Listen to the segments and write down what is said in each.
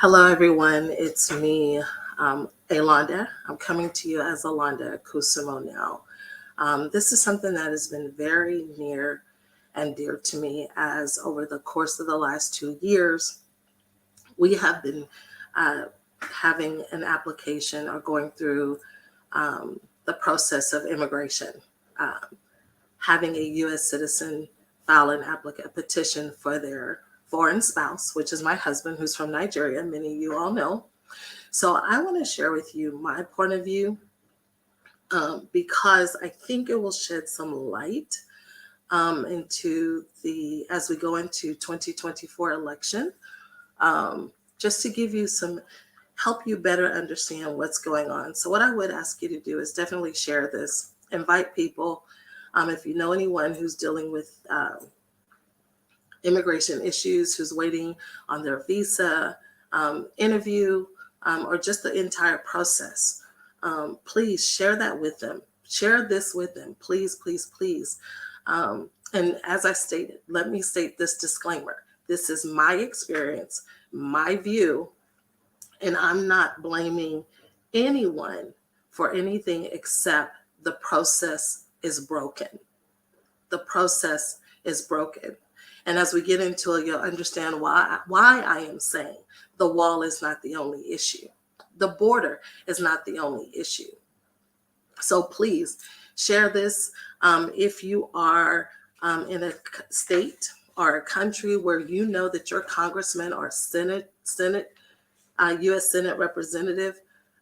Hello, everyone. It's me, Alonda. I'm coming to you as Alonda Kusimo now. This is something that has been very near and dear to me as over the course of the last 2 years, we have been uh, having an application or going through the process of immigration, um, having a U.S. citizen file a petition for their foreign spouse, which is my husband, who's from Nigeria. Many of you all know. So I want to share with you my point of view because I think it will shed some light into as we go into 2024 election, just to give you help you better understand what's going on. So what I would ask you to do is definitely share this, invite people. If you know anyone who's dealing with immigration issues, who's waiting on their visa, interview, or just the entire process, please share that with them. Share this with them, please, please, please. And as I stated, let me state this disclaimer. This is my experience, my view, and I'm not blaming anyone for anything except the process is broken. The process is broken. And as we get into it, you'll understand why I am saying the wall is not the only issue. The border is not the only issue. So please share this. If you are in a state or a country where you know that your congressman or U.S. Senate representative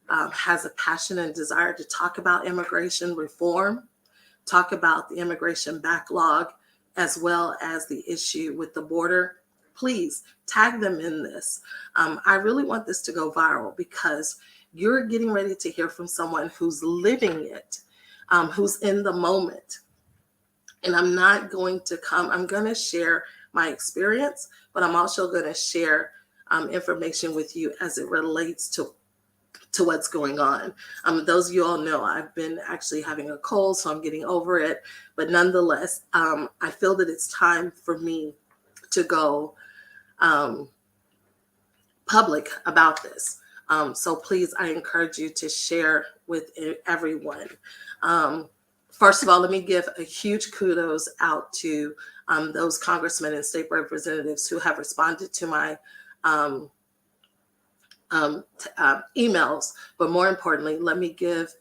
has a passion and desire to talk about immigration reform, talk about the immigration backlog, as well as the issue with the border, please tag them in this. I really want this to go viral because you're getting ready to hear from someone who's living it, who's in the moment. And I'm going to share my experience, but I'm also going to share information with you as it relates to what's going on. Those of you all know I've been actually having a cold, so I'm getting over it. But nonetheless, I feel that it's time for me to go public about this. So please, I encourage you to share with everyone. First of all, let me give a huge kudos out to those congressmen and state representatives who have responded to my emails, but more importantly, let me give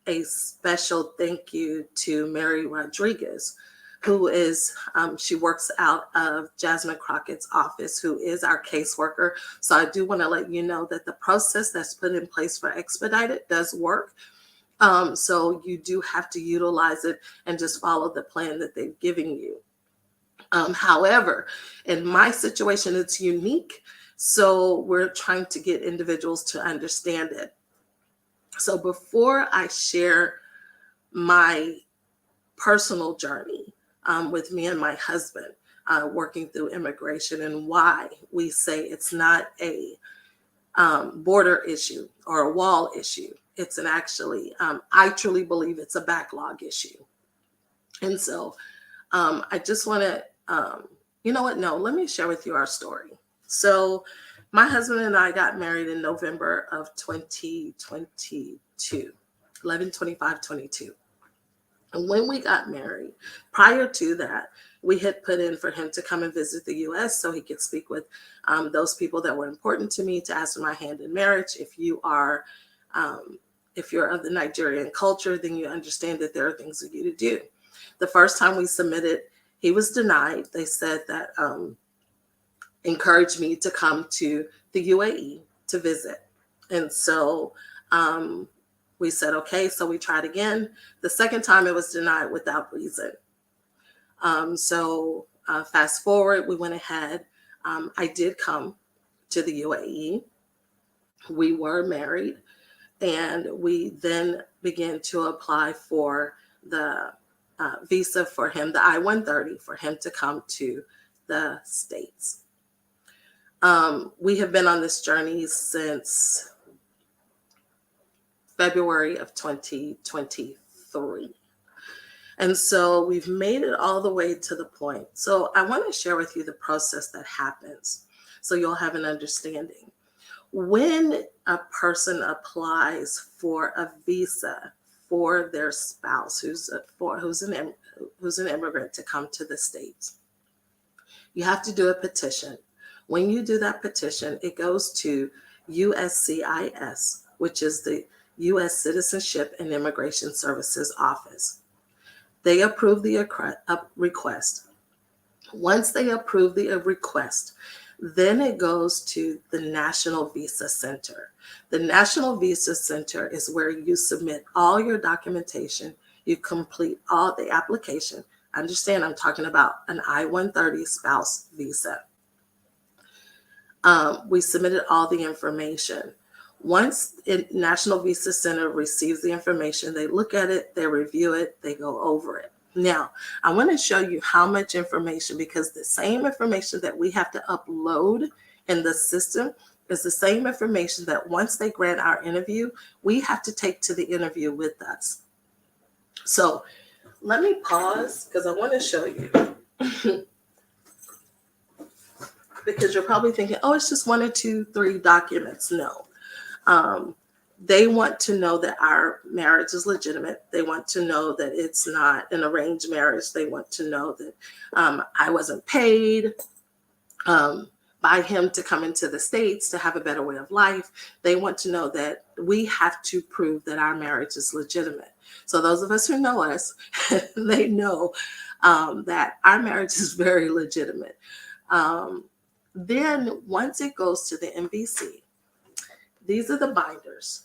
a special thank you to Mary Rodriguez, who is, she works out of Jasmine Crockett's office, who is our caseworker. So I do want to let you know that the process that's put in place for expedited does work. So you do have to utilize it and just follow the plan that they've given you. However, in my situation, it's unique. So we're trying to get individuals to understand it. So before I share my personal journey with me and my husband working through immigration and why we say it's not a border issue or a wall issue, it's I truly believe it's a backlog issue. And so I just want to, you know what? No, let me share with you our story. So my husband and I got married in November of 2022, 11/25/22. And when we got married, prior to that, we had put in for him to come and visit the U.S. so he could speak with those people that were important to me to ask for my hand in marriage. If you're of the Nigerian culture, then you understand that there are things for you to do. The first time we submitted, he was denied. They said that encouraged me to come to the UAE to visit. And so we said, okay, so we tried again. The second time it was denied without reason. So fast forward, we went ahead. I did come to the UAE. We were married, and we then began to apply for the visa for him, the I-130, for him to come to the States. We have been on this journey since February of 2023. And so we've made it all the way to the point. So I want to share with you the process that happens so you'll have an understanding. When a person applies for a visa for their spouse who's an immigrant to come to the States, you have to do a petition. When you do that petition, it goes to USCIS, which is the U.S. Citizenship and Immigration Services Office. They approve the request. Once they approve the request, then it goes to the National Visa Center. The National Visa Center is where you submit all your documentation, you complete all the application. Understand, I'm talking about an I-130 spouse visa. We submitted all the information. Once the National Visa Center receives the information, they look at it, they review it, they go over it. Now, I want to show you how much information, because the same information that we have to upload in the system is the same information that once they grant our interview, we have to take to the interview with us. So let me pause because I want to show you. Because you're probably thinking, oh, it's just 1 or 2, 3 documents. No. They want to know that our marriage is legitimate. They want to know that it's not an arranged marriage. They want to know that I wasn't paid by him to come into the States to have a better way of life. They want to know that we have to prove that our marriage is legitimate. So those of us who know us, they know that our marriage is very legitimate. Then once it goes to the MVC, these are the binders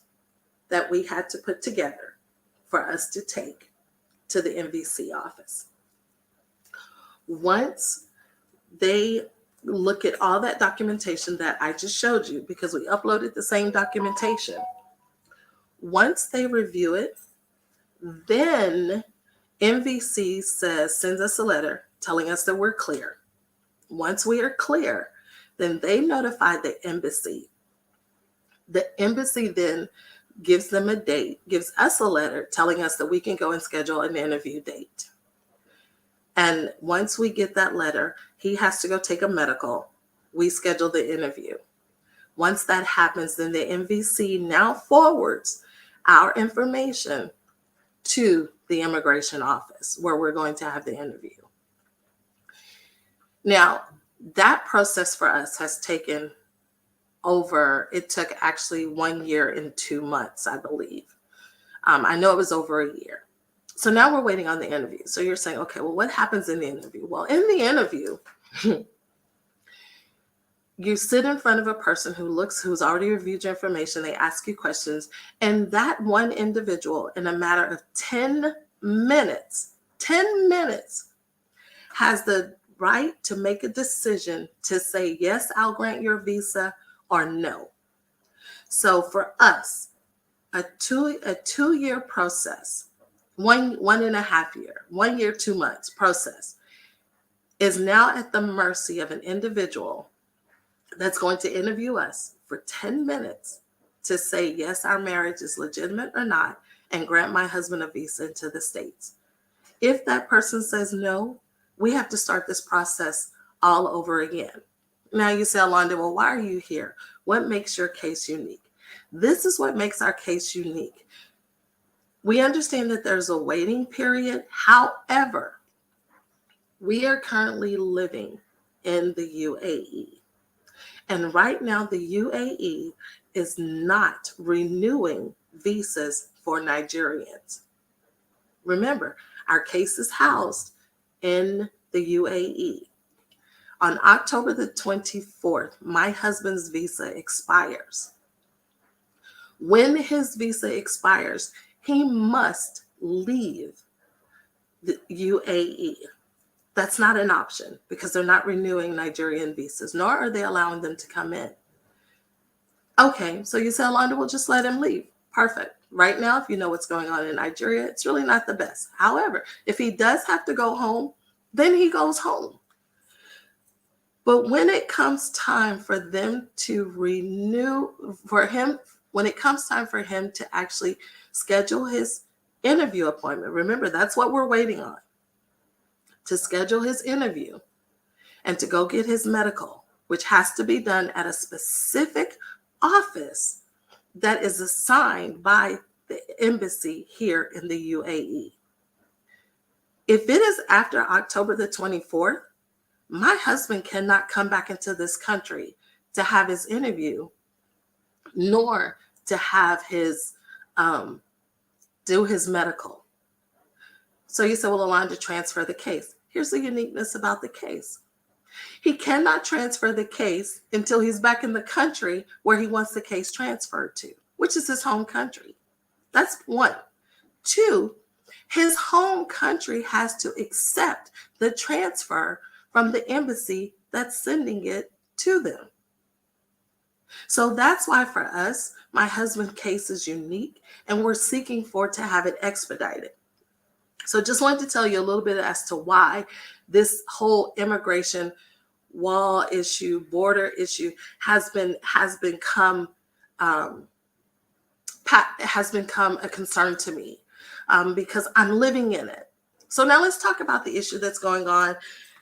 that we had to put together for us to take to the MVC office. Once they look at all that documentation that I just showed you, because we uploaded the same documentation, once they review it, then MVC sends us a letter telling us that we're clear. Once we are clear, then they notify the embassy. The embassy then gives them a date, gives us a letter telling us that we can go and schedule an interview date. And once we get that letter, he has to go take a medical. We schedule the interview. Once that happens, then the MVC now forwards our information to the immigration office where we're going to have the interview. Now, that process for us has taken it took actually 1 year and 2 months, I believe. I know it was over a year. So now we're waiting on the interview. So you're saying, okay, well, what happens in the interview? Well, in the interview, you sit in front of a person who's already reviewed your information. They ask you questions. And that one individual, in a matter of 10 minutes, has the right to make a decision to say, yes, I'll grant your visa, or no. So for us, a 2-year process, 1.5 year, 1 year, 2 months process is now at the mercy of an individual that's going to interview us for 10 minutes to say, yes, our marriage is legitimate or not, and grant my husband a visa into the States. If that person says no, we have to start this process all over again. Now you say, Alonda, well, why are you here? What makes your case unique? This is what makes our case unique. We understand that there's a waiting period. However, we are currently living in the UAE. And right now, the UAE is not renewing visas for Nigerians. Remember, our case is housed in the UAE. On October the 24th, my husband's visa expires. When his visa expires, he must leave the UAE. That's not an option because they're not renewing Nigerian visas, nor are they allowing them to come in. Okay, so you say, Alonda, we'll just let him leave. Perfect. Right now, if you know what's going on in Nigeria, it's really not the best. However, if he does have to go home, then he goes home. But when it comes time for them to when it comes time for him to actually schedule his interview appointment, remember, that's what we're waiting on, to schedule his interview and to go get his medical, which has to be done at a specific office that is assigned by the embassy here in the UAE. If it is after October the 24th, my husband cannot come back into this country to have his interview, nor to have his do his medical. So you say, well, Alon, to transfer the case. Here's the uniqueness about the case. He cannot transfer the case until he's back in the country where he wants the case transferred to, which is his home country. That's one. Two, his home country has to accept the transfer from the embassy that's sending it to them. So that's why for us, my husband's case is unique, and we're seeking to have it expedited. So just wanted to tell you a little bit as to why this whole immigration wall issue, border issue has become a concern to me, because I'm living in it. So now let's talk about the issue that's going on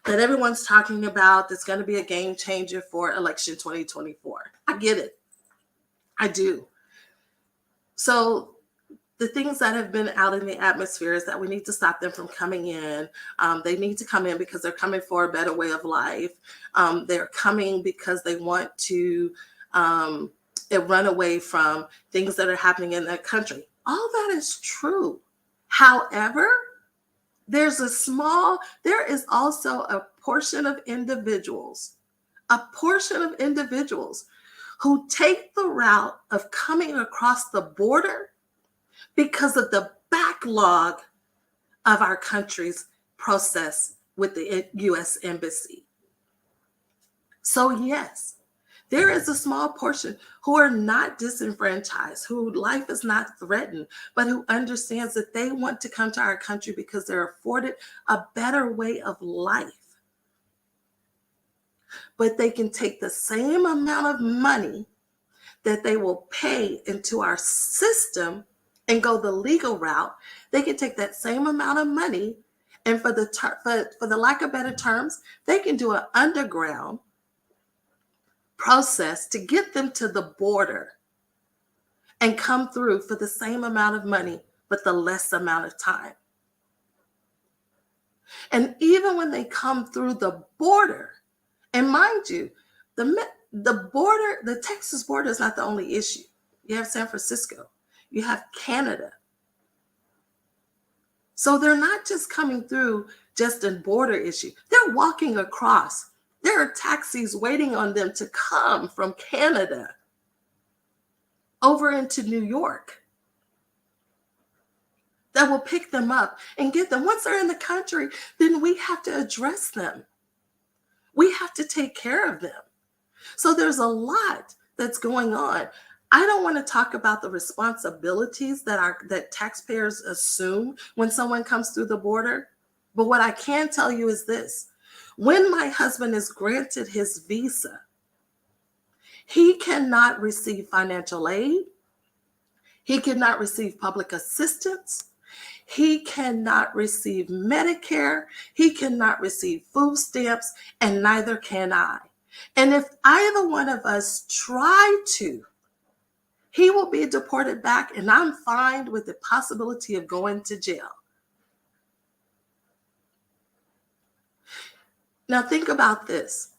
that everyone's talking about, that's going to be a game changer for election 2024. I get it. I do. So the things that have been out in the atmosphere is that we need to stop them from coming in. They need to come in because they're coming for a better way of life. They're coming because they want to run away from things that are happening in their country. All that is true. However, there is also a portion of individuals who take the route of coming across the border because of the backlog of our country's process with the U.S. Embassy. So yes, there is a small portion who are not disenfranchised, whose life is not threatened, but who understands that they want to come to our country because they're afforded a better way of life. But they can take the same amount of money that they will pay into our system and go the legal route. They can take that same amount of money, and for the lack of better terms, they can do an underground process to get them to the border and come through for the same amount of money, but the less amount of time. And even when they come through the border, and mind you, the Texas border is not the only issue. You have San Francisco, you have Canada. So they're not just coming through just a border issue. They're walking across. There are taxis waiting on them to come from Canada over into New York that will pick them up and get them. Once they're in the country, then we have to address them. We have to take care of them. So there's a lot that's going on. I don't want to talk about the responsibilities that taxpayers assume when someone comes through the border. But what I can tell you is this. When my husband is granted his visa, he cannot receive financial aid. He cannot receive public assistance. He cannot receive Medicare. He cannot receive food stamps, and neither can I. And if either one of us try to, he will be deported back, and I'm fine with the possibility of going to jail. Now think about this.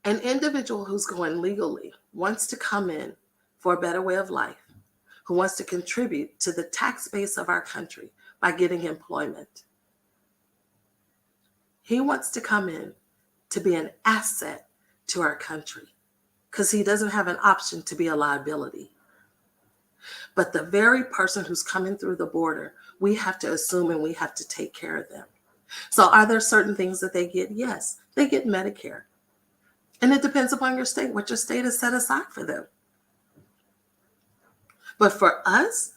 An individual who's going legally wants to come in for a better way of life, who wants to contribute to the tax base of our country by getting employment. He wants to come in to be an asset to our country because he doesn't have an option to be a liability. But the very person who's coming through the border, we have to assume and we have to take care of them. So are there certain things that they get? Yes, they get Medicare. And it depends upon your state, what your state has set aside for them. But for us,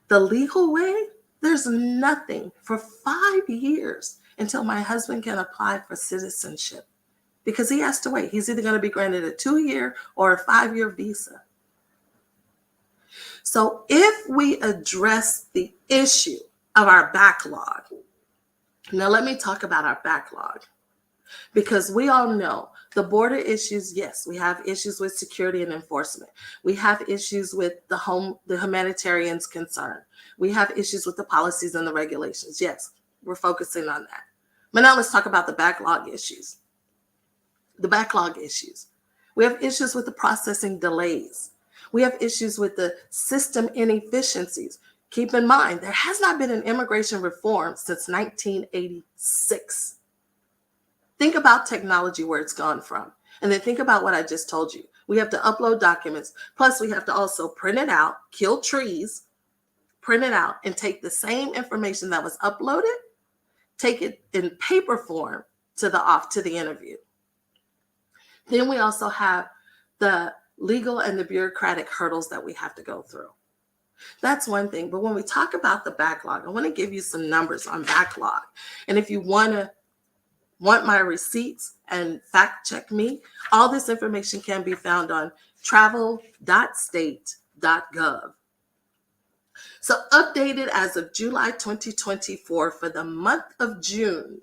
the legal way, there's nothing for 5 years until my husband can apply for citizenship because he has to wait. He's either going to be granted a 2-year or a 5-year visa. So if we address the issue of our backlog, now let me talk about our backlog, because we all know The border issues, yes, we have issues with security and enforcement. We have issues with the humanitarians concern. We have issues with the policies and the regulations. Yes, we're focusing on that. But now let's talk about the backlog issues. The backlog issues. We have issues with the processing delays. We have issues with the system inefficiencies. Keep in mind, there has not been an immigration reform since 1986. Think about technology, where it's gone from. And then think about what I just told you. We have to upload documents. Plus, we have to also print it out, kill trees, print it out, and take the same information that was uploaded, take it in paper form to the interview. Then we also have the legal and the bureaucratic hurdles that we have to go through. That's one thing. But when we talk about the backlog, I want to give you some numbers on backlog. And if you want my receipts and fact check me, all this information can be found on travel.state.gov. So updated as of July 2024 for the month of June,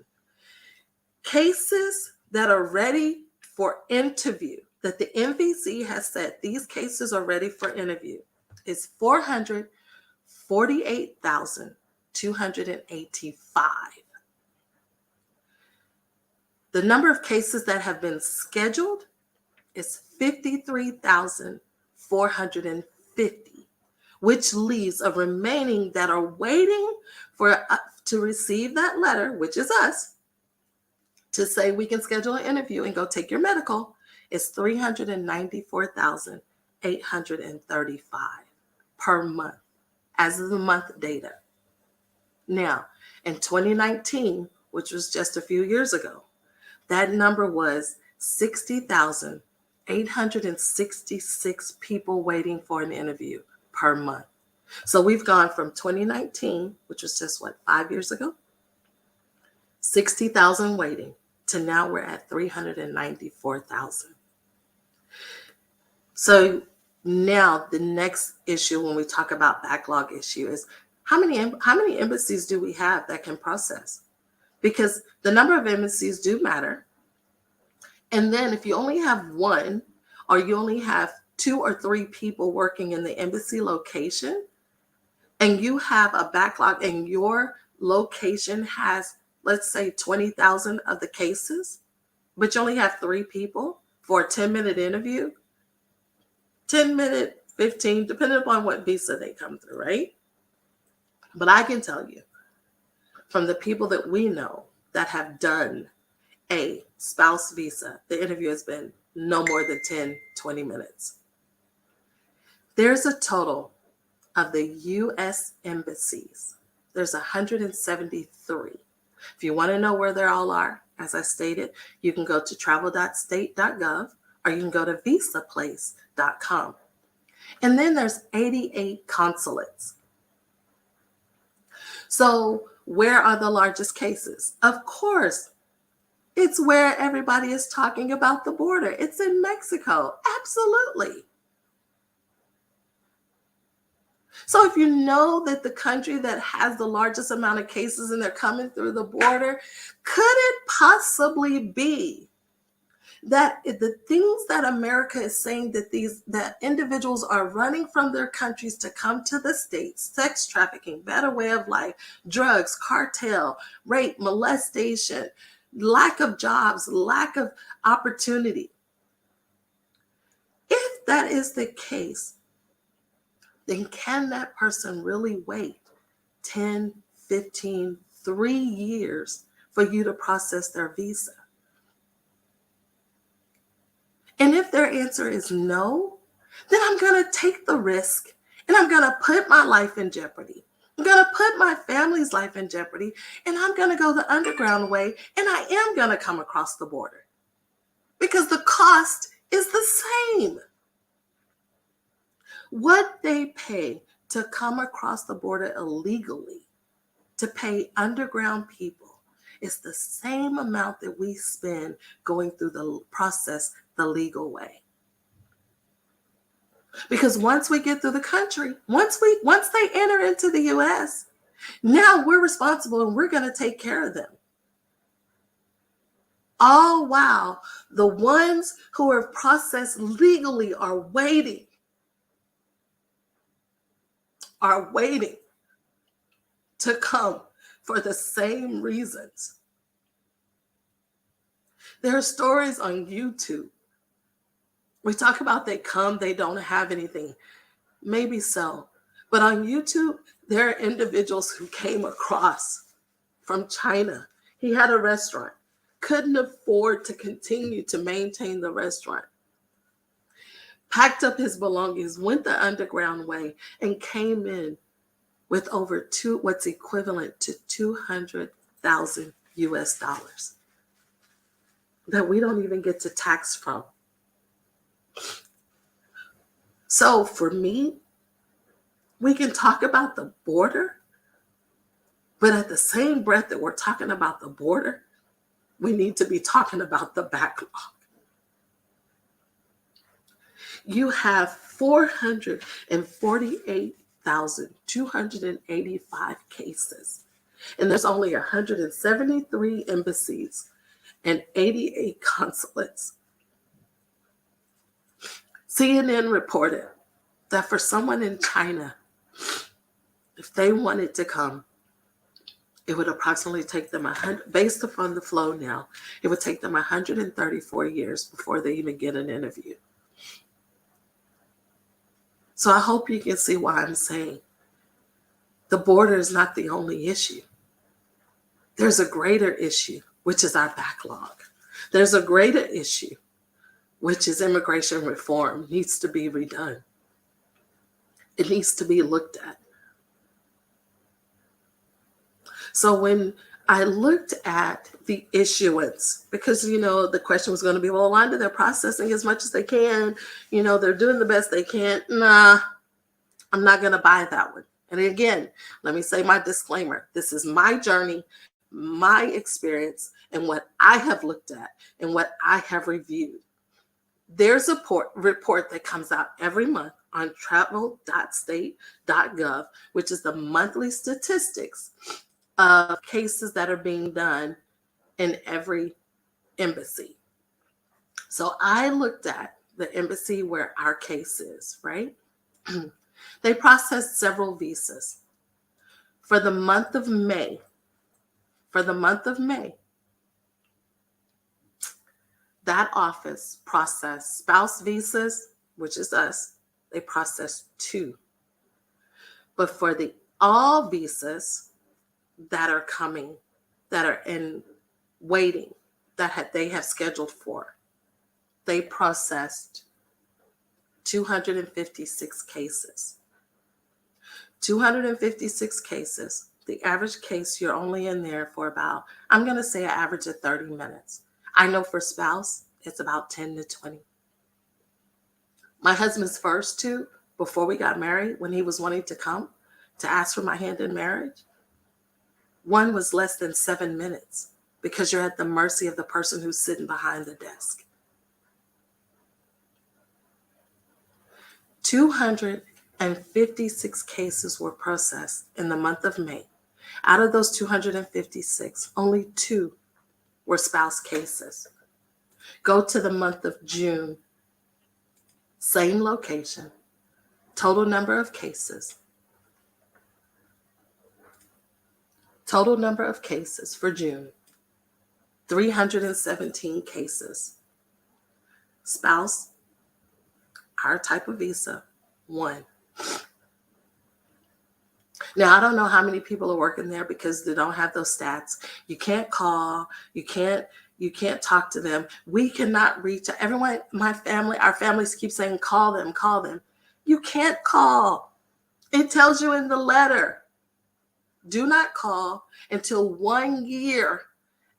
cases that are ready for interview, that the MVC has said these cases are ready for interview, is 448,285. The number of cases that have been scheduled is 53,450, which leaves a remaining that are waiting for to receive that letter, which is us, to say we can schedule an interview and go take your medical, is 394,835 per month as of the month data. Now, in 2019, which was just a few years ago, that number was 60,866 people waiting for an interview per month. So we've gone from 2019, which was just 5 years ago, 60,000 waiting, to now we're at 394,000. So now the next issue when we talk about backlog issue is how many embassies do we have that can process? Because the number of embassies do matter. And then if you only have one, or you only have 2 or 3 people working in the embassy location, and you have a backlog and your location has, let's say, 20,000 of the cases, but you only have 3 people for a 10-minute interview, 10-minute, 15, depending upon what visa they come through, right? But I can tell you from the people that we know that have done a spouse visa, the interview has been no more than 10, 20 minutes. There's a total of the U.S. embassies. There's 173. If you want to know where they all are, as I stated, you can go to travel.state.gov or you can go to visaplace.com. And then there's 88 consulates. So where are the largest cases? Of course, it's where everybody is talking about the border. It's in Mexico. Absolutely. So if you know that the country that has the largest amount of cases and they're coming through the border, could it possibly be that the things that America is saying that individuals are running from their countries to come to the States, sex trafficking, better way of life, drugs, cartel, rape, molestation, lack of jobs, lack of opportunity. If that is the case, then can that person really wait 10, 15, 3 years for you to process their visa? And if their answer is no, then I'm going to take the risk and I'm going to put my life in jeopardy. I'm going to put my family's life in jeopardy, and I'm going to go the underground way, and I am going to come across the border because the cost is the same. What they pay to come across the border illegally, to pay underground people, is the same amount that we spend going through the process the legal way. Because once we get through the country, once they enter into the U.S., now we're responsible and we're going to take care of them. All while the ones who are processed legally are waiting to come for the same reasons. There are stories on YouTube. We talk about they come, they don't have anything. Maybe so. But on YouTube, there are individuals who came across from China. He had a restaurant, couldn't afford to continue to maintain the restaurant, packed up his belongings, went the underground way, and came in with over what's equivalent to 200,000 US dollars that we don't even get to tax from. So for me, we can talk about the border, but at the same breath that we're talking about the border, we need to be talking about the backlog. You have 448,285 cases, and there's only 173 embassies and 88 consulates. CNN reported that for someone in China, if they wanted to come, it would approximately take them based upon the flow now, it would take them 134 years before they even get an interview. So I hope you can see why I'm saying the border is not the only issue. There's a greater issue, which is our backlog. There's a greater issue, which is immigration reform needs to be redone. It needs to be looked at. So when I looked at the issuance, because, the question was going to be, well, Wanda, they're processing as much as they can. They're doing the best they can. Nah, I'm not going to buy that one. And again, let me say my disclaimer. This is my journey, my experience, and what I have looked at and what I have reviewed. There's a report that comes out every month on travel.state.gov, which is the monthly statistics of cases that are being done in every embassy. So I looked at the embassy where our case is, right? They processed several visas. For the month of May, that office processed spouse visas, which is us. They processed 2. But for the all visas that are coming, that are in waiting, they have scheduled for, they processed 256 cases. 256 cases. The average case, you're only in there for about, I'm going to say an average of 30 minutes. I know for spouse, it's about 10 to 20. My husband's first 2, before we got married, when he was wanting to come to ask for my hand in marriage, one was less than 7 minutes because you're at the mercy of the person who's sitting behind the desk. 256 cases were processed in the month of May. Out of those 256, only 2 were spouse cases. Go to the month of June, same location, total number of cases. Total number of cases for June, 317 cases. Spouse, our type of visa, 1. Now, I don't know how many people are working there because they don't have those stats. You can't call, you can't talk to them. We cannot reach everyone. Our families keep saying, call them. You can't call. It tells you in the letter. Do not call until 1 year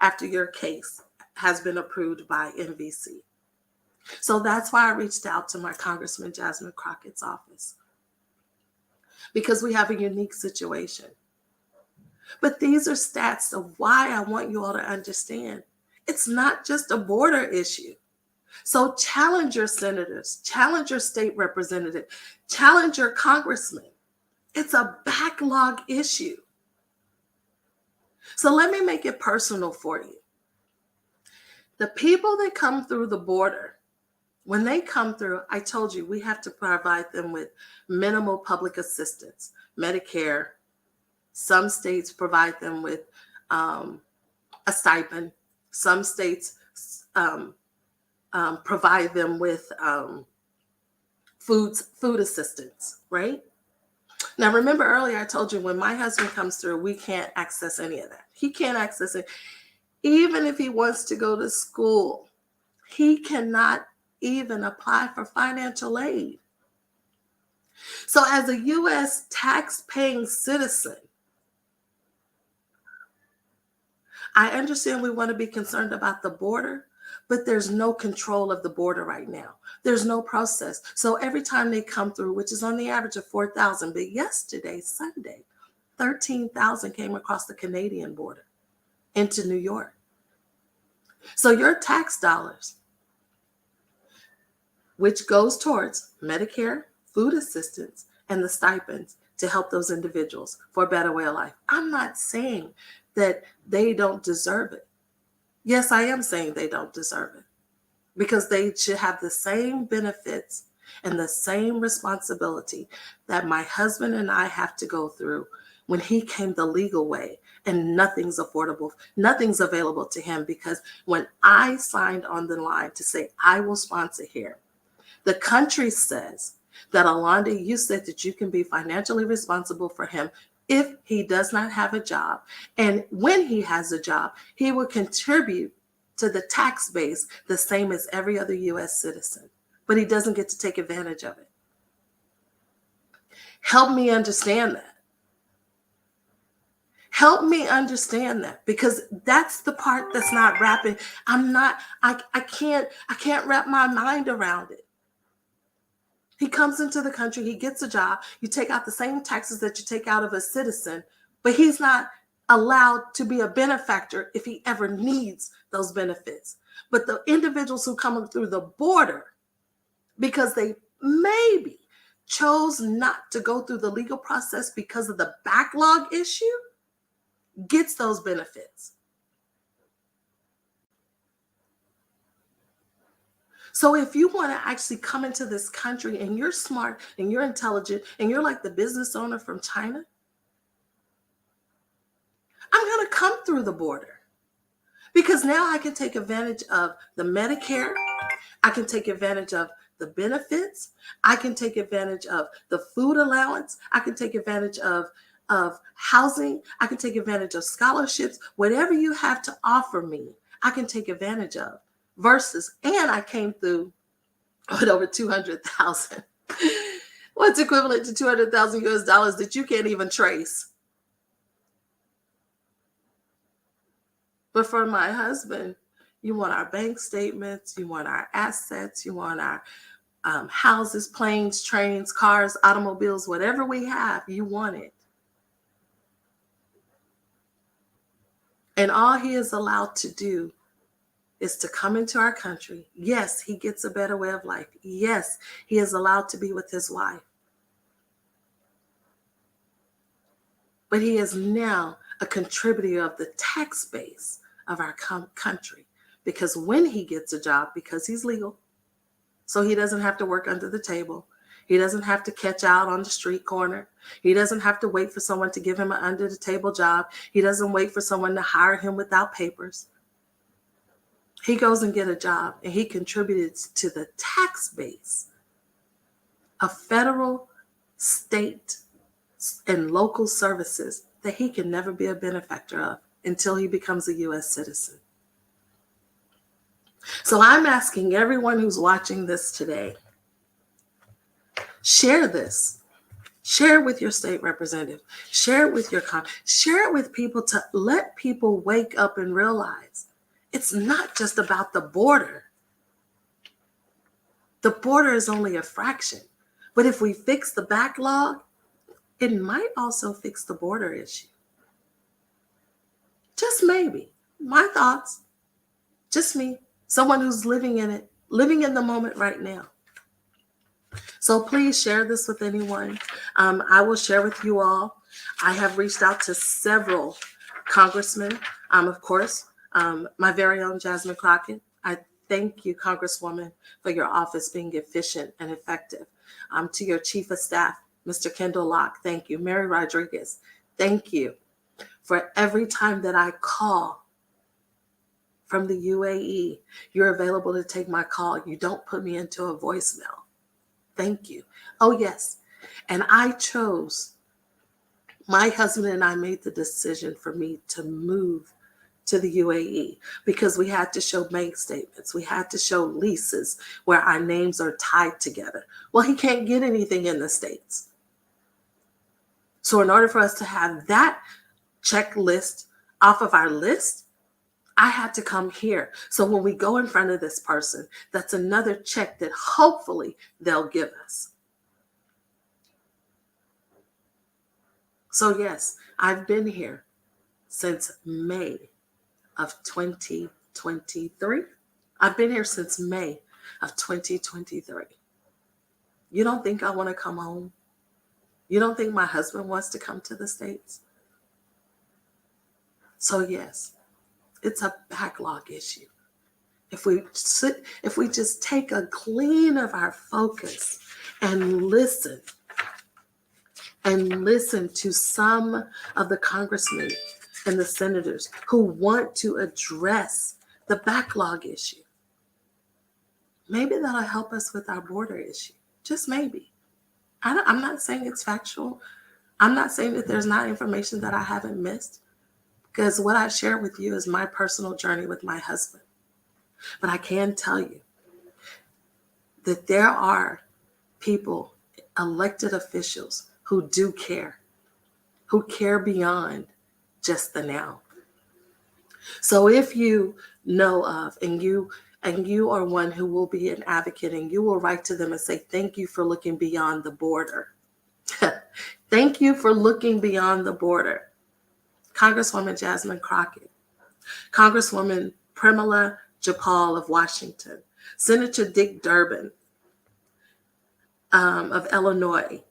after your case has been approved by NVC. So that's why I reached out to my Congressman Jasmine Crockett's office, because we have a unique situation. But these are stats of why I want you all to understand. It's not just a border issue. So challenge your senators, challenge your state representative, challenge your congressman. It's a backlog issue. So let me make it personal for you. The people that come through the border, when they come through, I told you we have to provide them with minimal public assistance, Medicare. Some states provide them with a stipend. Some states provide them with food assistance, right? Now, remember earlier I told you when my husband comes through, we can't access any of that. He can't access it. Even if he wants to go to school, he cannot even apply for financial aid. So as a U.S. tax-paying citizen, I understand we want to be concerned about the border, but there's no control of the border right now. There's no process. So every time they come through, which is on the average of 4,000, but yesterday, Sunday, 13,000 came across the Canadian border into New York. So your tax dollars, which goes towards Medicare, food assistance, and the stipends to help those individuals for a better way of life. I'm not saying that they don't deserve it. Yes, I am saying they don't deserve it because they should have the same benefits and the same responsibility that my husband and I have to go through when he came the legal way and nothing's affordable, nothing's available to him, because when I signed on the line to say I will sponsor here, the country says that, Alonda, you said that you can be financially responsible for him if he does not have a job. And when he has a job, he will contribute to the tax base the same as every other U.S. citizen, but he doesn't get to take advantage of it. Help me understand that. Help me understand that, because that's the part that's not wrapping. I can't wrap my mind around it. He comes into the country, he gets a job, you take out the same taxes that you take out of a citizen, but he's not allowed to be a benefactor if he ever needs those benefits. But the individuals who come through the border, because they maybe chose not to go through the legal process because of the backlog issue, gets those benefits. So if you want to actually come into this country and you're smart and you're intelligent and you're like the business owner from China, I'm going to come through the border, because now I can take advantage of the Medicare. I can take advantage of the benefits. I can take advantage of the food allowance. I can take advantage of housing. I can take advantage of scholarships. Whatever you have to offer me, I can take advantage of. Versus, and I came through with over 200,000. What's equivalent to 200,000 US dollars that you can't even trace? But for my husband, you want our bank statements, you want our assets, you want our houses, planes, trains, cars, automobiles, whatever we have, you want it. And all he is allowed to do is to come into our country. Yes, he gets a better way of life. Yes, he is allowed to be with his wife. But he is now a contributor of the tax base of our country, because when he gets a job, because he's legal, so he doesn't have to work under the table, he doesn't have to catch out on the street corner, he doesn't have to wait for someone to give him an under the table job, he doesn't wait for someone to hire him without papers. He goes and get a job, and he contributed to the tax base of federal, state, and local services that he can never be a benefactor of until he becomes a U.S. citizen. So I'm asking everyone who's watching this today, share this. Share it with your state representative. Share it with your share it with people, to let people wake up and realize it's not just about the border. The border is only a fraction. But if we fix the backlog, it might also fix the border issue. Just maybe. My thoughts. Just me. Someone who's living in it, living in the moment right now. So please share this with anyone. I will share with you all. I have reached out to several congressmen, of course, My very own Jasmine Crockett, I thank you, Congresswoman, for your office being efficient and effective. To your Chief of Staff, Mr. Kendall Locke, thank you. Mary Rodriguez, thank you for every time that I call from the UAE, you're available to take my call. You don't put me into a voicemail. Thank you. Oh, yes. And my husband and I made the decision for me to move to the UAE because we had to show bank statements. We had to show leases where our names are tied together. Well, he can't get anything in the States. So in order for us to have that checklist off of our list, I had to come here. So when we go in front of this person, that's another check that hopefully they'll give us. So yes, I've been here since May of 2023. I've been here since May of 2023. You don't think I want to come home? You don't think my husband wants to come to the States? So yes, it's a backlog issue. If we just take a glean of our focus and listen to some of the congressmen and the senators who want to address the backlog issue, maybe that'll help us with our border issue. Just maybe. I'm not saying it's factual. I'm not saying that there's not information that I haven't missed, because what I share with you is my personal journey with my husband. But I can tell you that there are people, elected officials, who do care, who care beyond just the now. So if you know of, and you are one who will be an advocate, and you will write to them and say, thank you for looking beyond the border. Thank you for looking beyond the border. Congresswoman Jasmine Crockett, Congresswoman Pramila Jayapal of Washington, Senator Dick Durbin of Illinois,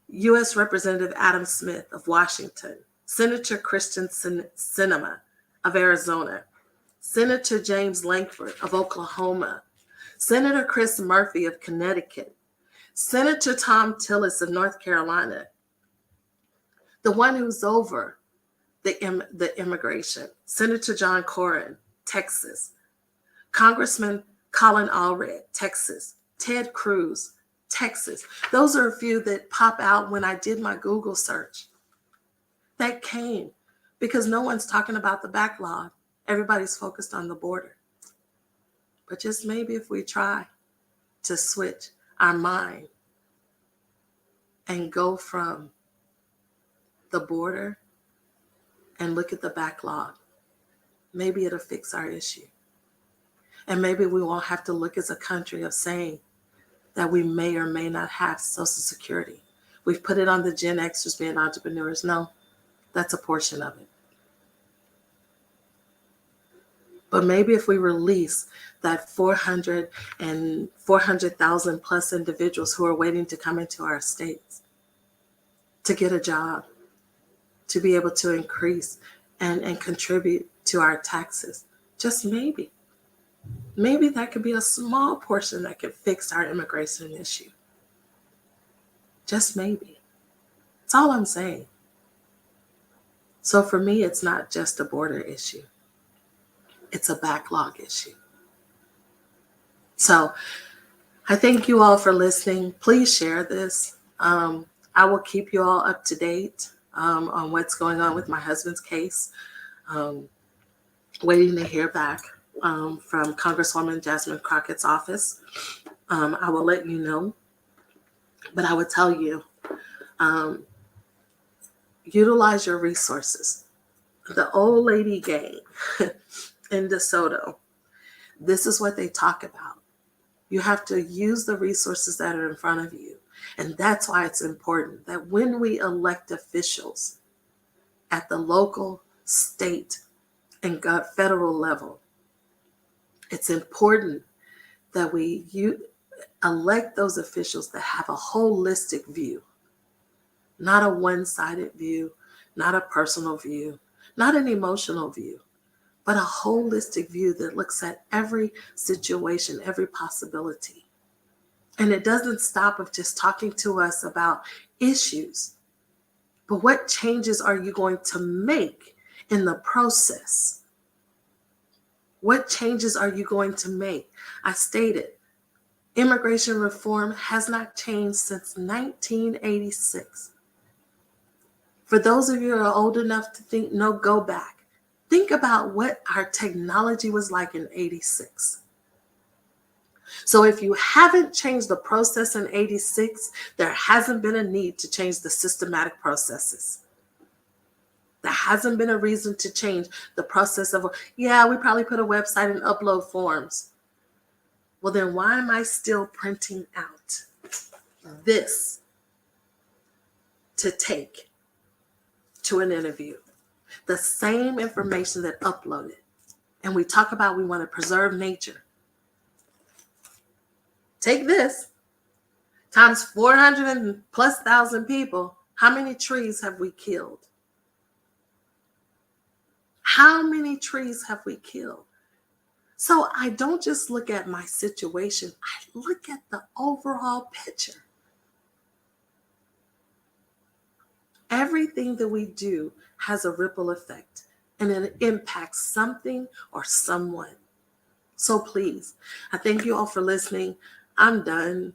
U.S. Representative Adam Smith of Washington, Senator Kristen Sinema of Arizona, Senator James Lankford of Oklahoma, Senator Chris Murphy of Connecticut, Senator Tom Tillis of North Carolina, the one who's over the immigration, Senator John Cornyn, Texas, Congressman Colin Allred, Texas, Ted Cruz, Texas. Those are a few that pop out when I did my Google search. That came because no one's talking about the backlog. Everybody's focused on the border. But just maybe if we try to switch our mind and go from the border and look at the backlog, maybe it'll fix our issue. And maybe we won't have to look as a country of saying that we may or may not have Social Security. We've put it on the Gen Xers being entrepreneurs. No, that's a portion of it. But maybe if we release that 400,000 plus individuals who are waiting to come into our states to get a job, to be able to increase and contribute to our taxes, just maybe that could be a small portion that could fix our immigration issue. Just maybe. That's all I'm saying. So for me, it's not just a border issue. It's a backlog issue. So I thank you all for listening. Please share this. I will keep you all up to date on what's going on with my husband's case. Waiting to hear back from Congresswoman Jasmine Crockett's office. I will let you know. But I would tell you, utilize your resources. The old lady gang in DeSoto, this is what they talk about. You have to use the resources that are in front of you. And that's why it's important that when we elect officials at the local, state, and federal level, it's important that we elect those officials that have a holistic view, not a one-sided view, not a personal view, not an emotional view, but a holistic view that looks at every situation, every possibility. And it doesn't stop with just talking to us about issues, but what changes are you going to make in the process? What changes are you going to make? I stated, immigration reform has not changed since 1986. For those of you who are old enough to think, no, go back. Think about what our technology was like in 86. So if you haven't changed the process in 86, there hasn't been a need to change the systematic processes. There hasn't been a reason to change the process of, yeah, we probably put a website and upload forms. Well, then why am I still printing out this to take to an interview? The same information that uploaded. And we talk about we want to preserve nature. Take this times 400 and plus thousand people. How many trees have we killed? How many trees have we killed? So I don't just look at my situation, I look at the overall picture. Everything that we do has a ripple effect, and it impacts something or someone. So please, I thank you all for listening. I'm done.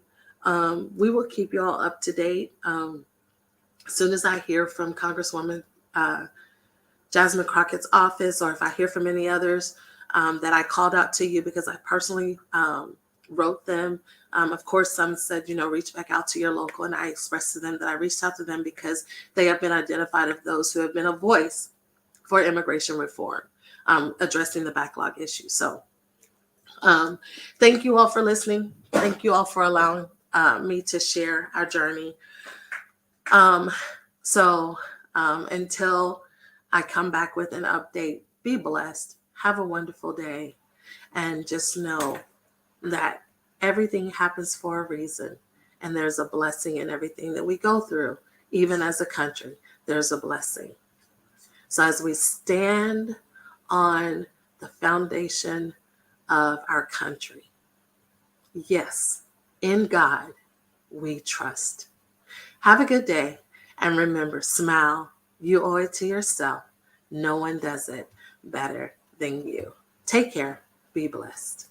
We will keep you all up to date. As soon as I hear from Congresswoman Jasmine Crockett's office, or if I hear from any others that I called out to you because I personally wrote them. Of course, some said, reach back out to your local, and I expressed to them that I reached out to them because they have been identified as those who have been a voice for immigration reform, addressing the backlog issue. So thank you all for listening. Thank you all for allowing me to share our journey. Until I come back with an update, be blessed. Have a wonderful day. And just know that everything happens for a reason. And there's a blessing in everything that we go through. Even as a country, there's a blessing. So as we stand on the foundation of our country, yes, in God we trust. Have a good day. And remember, smile. You owe it to yourself. No one does it better than you. Take care. Be blessed.